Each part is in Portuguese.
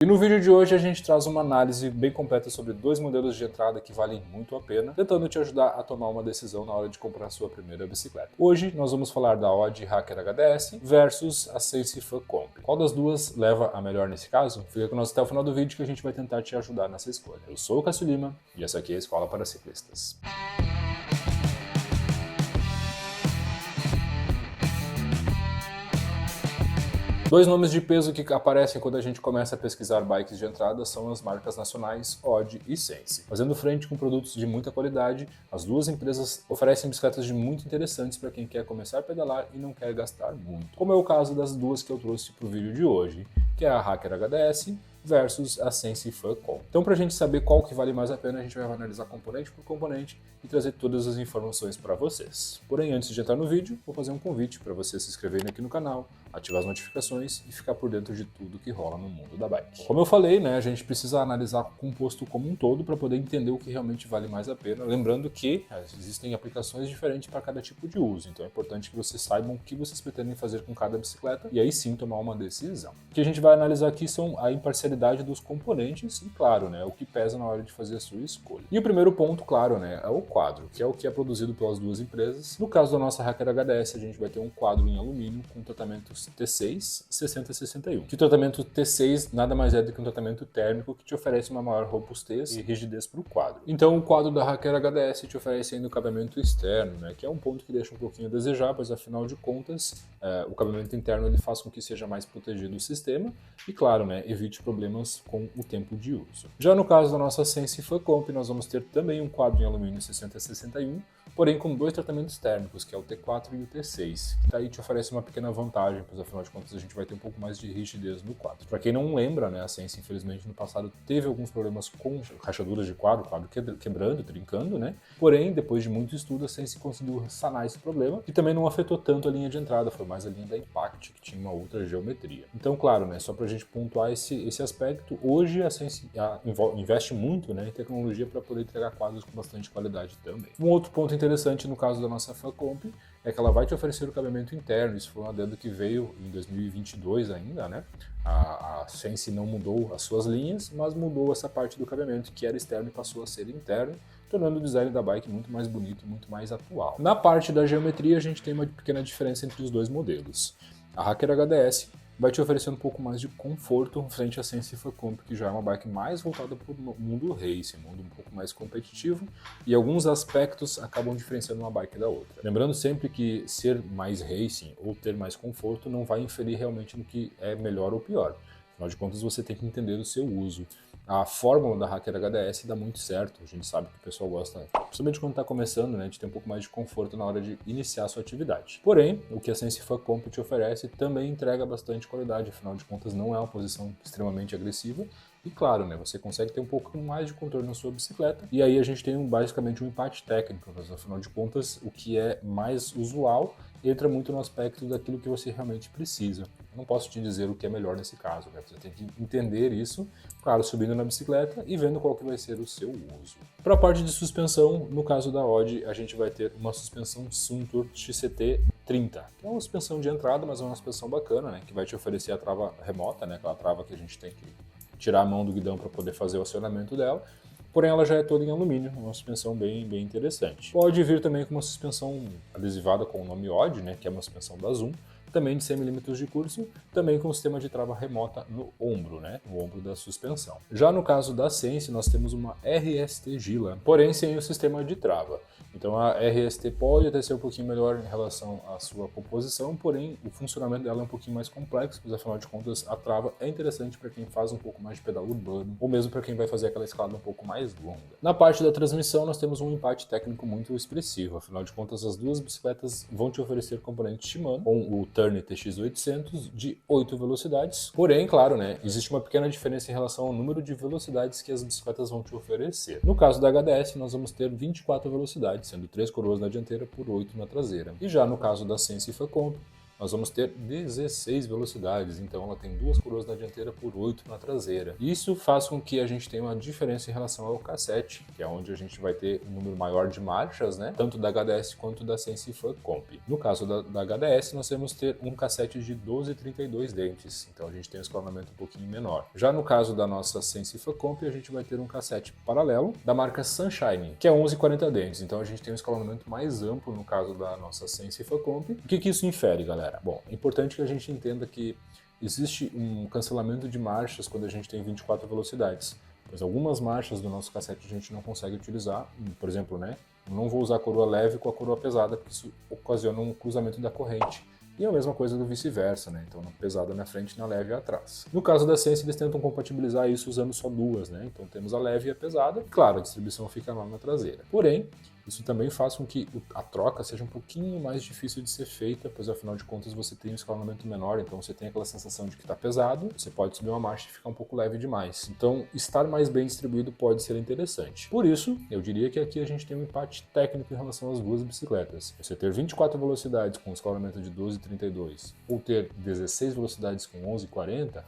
E no vídeo de hoje a gente traz uma análise bem completa sobre dois modelos de entrada que valem muito a pena, tentando te ajudar a tomar uma decisão na hora de comprar a sua primeira bicicleta. Hoje nós vamos falar da Odd Hacker HDS versus a Sense Fun Comp. Qual das duas leva a melhor nesse caso? Fica com nós até o final do vídeo que a gente vai tentar te ajudar nessa escolha. Eu sou o Cássio Lima e essa aqui é a Escola para Ciclistas. Dois nomes de peso que aparecem quando a gente começa a pesquisar bikes de entrada são as marcas nacionais Odd e Sense. Fazendo frente com produtos de muita qualidade, as duas empresas oferecem bicicletas muito interessantes para quem quer começar a pedalar e não quer gastar muito. Como é o caso das duas que eu trouxe para o vídeo de hoje, que é a Hacker HDS versus a Sense Fun Comp. Então, para a gente saber qual que vale mais a pena, a gente vai analisar componente por componente e trazer todas as informações para vocês. Porém, antes de entrar no vídeo, vou fazer um convite para você se inscrever aqui no canal, ativar as notificações e ficar por dentro de tudo que rola no mundo da bike. Como eu falei, a gente precisa analisar o composto como um todo para poder entender o que realmente vale mais a pena, lembrando que existem aplicações diferentes para cada tipo de uso, então é importante que vocês saibam o que vocês pretendem fazer com cada bicicleta e aí sim tomar uma decisão. O que a gente vai analisar aqui são a imparcialidade dos componentes e, claro, o que pesa na hora de fazer a sua escolha. E o primeiro ponto, claro, é o quadro, que é o que é produzido pelas duas empresas. No caso da nossa Hacker HDS, a gente vai ter um quadro em alumínio com tratamentos T6, 60 e 61. Que o tratamento T6 nada mais é do que um tratamento térmico que te oferece uma maior robustez e rigidez para o quadro. Então, o quadro da Hacker HDS te oferece ainda o cabeamento externo, que é um ponto que deixa um pouquinho a desejar, pois afinal de contas, o cabeamento interno ele faz com que seja mais protegido o sistema e, claro, evite problemas com o tempo de uso. Já no caso da nossa Sense Fun Comp, nós vamos ter também um quadro em alumínio 60 e 61, porém com dois tratamentos térmicos, que é o T4 e o T6, que daí te oferece uma pequena vantagem, pois afinal de contas a gente vai ter um pouco mais de rigidez no quadro. Para quem não lembra, a Sense infelizmente no passado teve alguns problemas com rachaduras de quadro quebrando, trincando, porém depois de muito estudo a Sense conseguiu sanar esse problema, e também não afetou tanto a linha de entrada, foi mais a linha da Impact, que tinha uma outra geometria. Então, claro, só pra gente pontuar esse aspecto, hoje a Sense investe muito em tecnologia para poder entregar quadros com bastante qualidade também. Um outro ponto interessante no caso da nossa Fun Comp é que ela vai te oferecer o cabeamento interno. Isso foi um adendo que veio em 2022 ainda, A Sense não mudou as suas linhas, mas mudou essa parte do cabeamento que era externo e passou a ser interno, tornando o design da bike muito mais bonito, muito mais atual. Na parte da geometria, a gente tem uma pequena diferença entre os dois modelos. A Hacker HDS vai te oferecer um pouco mais de conforto frente à Sense Fun Comp, que já é uma bike mais voltada para o mundo racing, mundo um pouco mais competitivo, e alguns aspectos acabam diferenciando uma bike da outra. Lembrando sempre que ser mais racing ou ter mais conforto não vai inferir realmente no que é melhor ou pior. Afinal de contas, você tem que entender o seu uso. A fórmula da Hacker HDS dá muito certo, a gente sabe que o pessoal gosta, principalmente quando está começando, de ter um pouco mais de conforto na hora de iniciar a sua atividade. Porém, o que a Sense Fun Comp te oferece também entrega bastante qualidade, afinal de contas não é uma posição extremamente agressiva, e claro, você consegue ter um pouco mais de controle na sua bicicleta, e aí a gente tem basicamente um empate técnico, mas afinal de contas o que é mais usual entra muito no aspecto daquilo que você realmente precisa. Eu não posso te dizer o que é melhor nesse caso, você tem que entender isso, claro, subindo na bicicleta e vendo qual que vai ser o seu uso. Para a parte de suspensão, no caso da Odd, a gente vai ter uma suspensão Suntour XCT 30, que é uma suspensão de entrada, mas é uma suspensão bacana, que vai te oferecer a trava remota, aquela trava que a gente tem que tirar a mão do guidão para poder fazer o acionamento dela. Porém, ela já é toda em alumínio, uma suspensão bem interessante. Pode vir também com uma suspensão adesivada com o nome Odd, que é uma suspensão da Zoom, também de 100 mm de curso, também com sistema de trava remota no ombro, no ombro da suspensão. Já no caso da Sense, nós temos uma RST Gila, porém sem o sistema de trava. Então a RST pode até ser um pouquinho melhor em relação à sua composição, porém o funcionamento dela é um pouquinho mais complexo, pois afinal de contas a trava é interessante para quem faz um pouco mais de pedal urbano, ou mesmo para quem vai fazer aquela escalada um pouco mais longa. Na parte da transmissão nós temos um empate técnico muito expressivo, afinal de contas as duas bicicletas vão te oferecer componentes Shimano, com o Turn TX800 de 8 velocidades, porém, claro, existe uma pequena diferença em relação ao número de velocidades que as bicicletas vão te oferecer. No caso da HDS nós vamos ter 24 velocidades, sendo 3 coroas na dianteira por 8 na traseira. E já no caso da Sense Fun Comp, nós vamos ter 16 velocidades, então ela tem 2 coroas na dianteira por 8 na traseira. Isso faz com que a gente tenha uma diferença em relação ao K7, que é onde a gente vai ter um número maior de marchas, né? Tanto da HDS quanto da Sense Fan Comp. No caso da HDS, nós vamos ter um K7 de 12,32 dentes, então a gente tem um escalonamento um pouquinho menor. Já no caso da nossa Sense Fan Comp, a gente vai ter um K7 paralelo da marca Sunshine, que é 11,40 dentes, então a gente tem um escalonamento mais amplo no caso da nossa Sense Fan Comp. O que isso infere, galera? Bom, é importante que a gente entenda que existe um cancelamento de marchas quando a gente tem 24 velocidades, pois algumas marchas do nosso K7 a gente não consegue utilizar, por exemplo, né? Eu não vou usar a coroa leve com a coroa pesada, porque isso ocasiona um cruzamento da corrente. E a mesma coisa do vice-versa, né? Então, na pesada na frente e na leve atrás. No caso da Sense, eles tentam compatibilizar isso usando só duas, né? Então, temos a leve e a pesada. Claro, a distribuição fica lá na traseira. Porém, isso também faz com que a troca seja um pouquinho mais difícil de ser feita, pois afinal de contas você tem um escalonamento menor, então você tem aquela sensação de que está pesado, você pode subir uma marcha e ficar um pouco leve demais. Então, estar mais bem distribuído pode ser interessante. Por isso, eu diria que aqui a gente tem um empate técnico em relação às duas bicicletas. Você ter 24 velocidades com escalonamento de 12,32 ou ter 16 velocidades com 11,40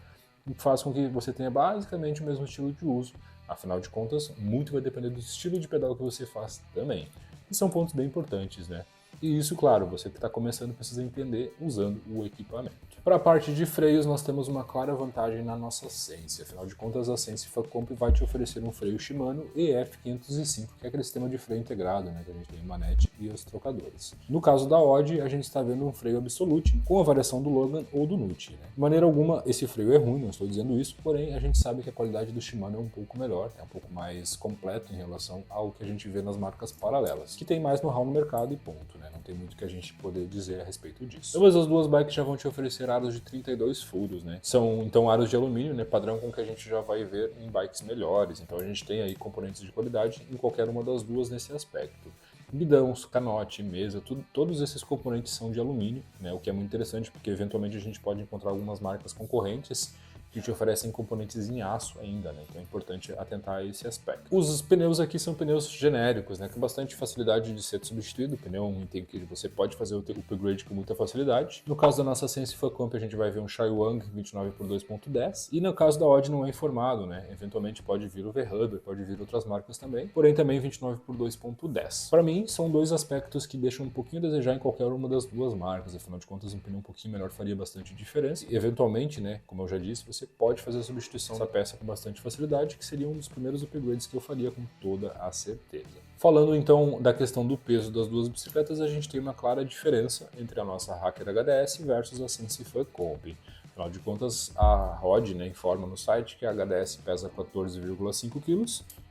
faz com que você tenha basicamente o mesmo estilo de uso. Afinal de contas, muito vai depender do estilo de pedal que você faz também. E são pontos bem importantes, né? E isso, claro, você que está começando precisa entender usando o equipamento. Para a parte de freios, nós temos uma clara vantagem na nossa Sense. Afinal de contas, a Sense Fan Comp vai te oferecer um freio Shimano EF505, que é aquele sistema de freio integrado, né, que a gente tem em manete e os trocadores. No caso da Odd, a gente está vendo um freio Absolute com a variação do Logan ou do Nut. Né? De maneira alguma, esse freio é ruim, não estou dizendo isso, porém a gente sabe que a qualidade do Shimano é um pouco melhor, é um pouco mais completo em relação ao que a gente vê nas marcas paralelas, que tem mais know-how no mercado e ponto, né? Não tem muito que a gente poder dizer a respeito disso. Ambas as duas bikes já vão te oferecer aros de 32 furos, né? São então aros de alumínio, né? Padrão com que a gente já vai ver em bikes melhores. Então a gente tem aí componentes de qualidade em qualquer uma das duas nesse aspecto. Guidões, canote, mesa, todos esses componentes são de alumínio, né? O que é muito interessante porque eventualmente a gente pode encontrar algumas marcas concorrentes que te oferecem componentes em aço ainda, né? Então é importante atentar a esse aspecto. Os pneus aqui são pneus genéricos, né? Com bastante facilidade de ser substituído. O pneu é um item que você pode fazer o upgrade com muita facilidade. No caso da nossa Sense Fan Comp, a gente vai ver um Shaiwang 29x2.10. E no caso da Odd não é informado, né? Eventualmente pode vir o V-Hubber, pode vir outras marcas também. Porém também 29x2.10. Para mim, são dois aspectos que deixam um pouquinho a desejar em qualquer uma das duas marcas. Afinal de contas, um pneu um pouquinho menor faria bastante diferença. E eventualmente, né? Como eu já disse, você pode fazer a substituição da peça com bastante facilidade, que seria um dos primeiros upgrades que eu faria com toda a certeza. Falando então da questão do peso das duas bicicletas, a gente tem uma clara diferença entre a nossa Hacker HDS versus a Sense Fan Comp. Afinal de contas, a Odd, né, informa no site que a HDS pesa 14,5 kg,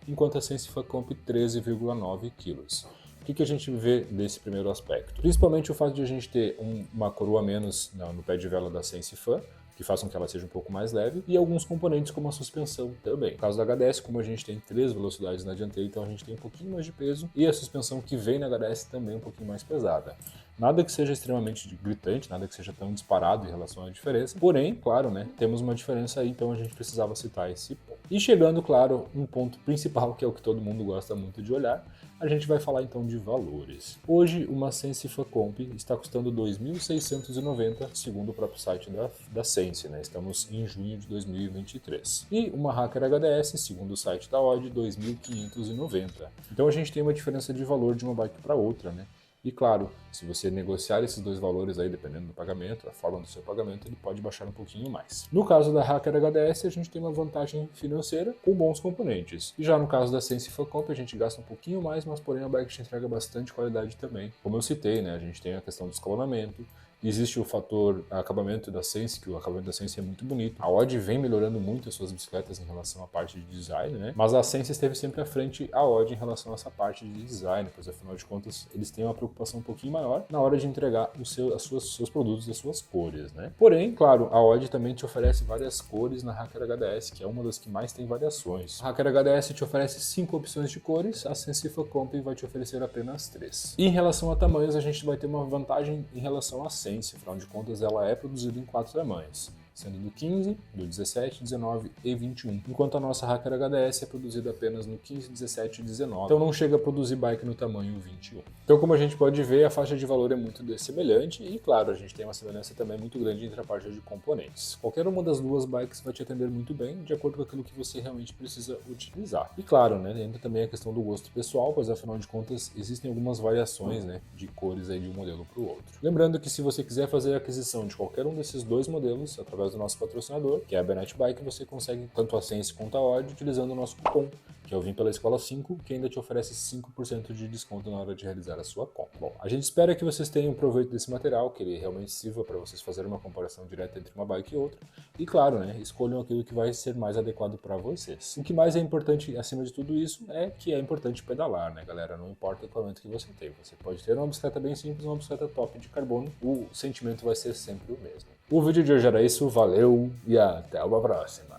enquanto a Sense Fan Comp 13,9 kg. O que a gente vê desse primeiro aspecto? Principalmente o fato de a gente ter uma coroa a menos no pé de vela da Sense Fan, que façam que ela seja um pouco mais leve, e alguns componentes como a suspensão também. No caso da HDS, como a gente tem 3 velocidades na dianteira, então a gente tem um pouquinho mais de peso, e a suspensão que vem na HDS também é um pouquinho mais pesada. Nada que seja extremamente gritante, nada que seja tão disparado em relação à diferença, porém, claro, né, temos uma diferença aí, então a gente precisava citar esse ponto. E chegando, claro, um ponto principal, que é o que todo mundo gosta muito de olhar, a gente vai falar então de valores. Hoje, uma Sense Fan Comp está custando R$ 2.690, segundo o próprio site da Sense, né? Estamos em junho de 2023. E uma Hacker HDS, segundo o site da Odd, R$ 2.590. Então a gente tem uma diferença de valor de uma bike para outra, né? E claro, se você negociar esses dois valores aí, dependendo do pagamento, da forma do seu pagamento, ele pode baixar um pouquinho mais. No caso da Hacker HDS, a gente tem uma vantagem financeira com bons componentes. E já no caso da Sense Fan Comp, a gente gasta um pouquinho mais, mas porém a bike te entrega bastante qualidade também. Como eu citei, né, a gente tem a questão do escalonamento, existe o fator acabamento da Sense, que o acabamento da Sense é muito bonito. A Odd vem melhorando muito as suas bicicletas em relação à parte de design, né? Mas a Sense esteve sempre à frente a Odd em relação a essa parte de design, pois afinal de contas eles têm uma preocupação um pouquinho maior na hora de entregar seus produtos e as suas cores, né? Porém, claro, a Odd também te oferece várias cores na Hacker HDS, que é uma das que mais tem variações. A Hacker HDS te oferece 5 opções de cores, a Sense Fan Comp vai te oferecer apenas 3. E em relação a tamanhos, a gente vai ter uma vantagem em relação à Sense. Afinal de contas, ela é produzida em 4 tamanhos. sendo do 15, do 17, 19 e 21, enquanto a nossa Hacker HDS é produzida apenas no 15, 17 e 19, então não chega a produzir bike no tamanho 21. Então, como a gente pode ver, a faixa de valor é muito semelhante e, claro, a gente tem uma semelhança também muito grande entre a parte de componentes. Qualquer uma das duas bikes vai te atender muito bem, de acordo com aquilo que você realmente precisa utilizar. E claro, né, ainda também a questão do gosto pessoal, pois afinal de contas existem algumas variações, né, de cores aí de um modelo para o outro. Lembrando que se você quiser fazer a aquisição de qualquer um desses dois modelos através do nosso patrocinador, que é a Bennett Bike, você consegue tanto a Sense quanto a Odd utilizando o nosso cupom, que é o Vim pela Escola 5, que ainda te oferece 5% de desconto na hora de realizar a sua compra. Bom, a gente espera que vocês tenham proveito desse material, que ele realmente sirva para vocês fazerem uma comparação direta entre uma bike e outra. E claro, né, escolham aquilo que vai ser mais adequado para vocês. O que mais é importante, acima de tudo isso, é que é importante pedalar, né, galera? Não importa o equipamento que você tem. Você pode ter uma bicicleta bem simples, uma bicicleta top de carbono, o sentimento vai ser sempre o mesmo. O vídeo de hoje era isso, valeu e até uma próxima!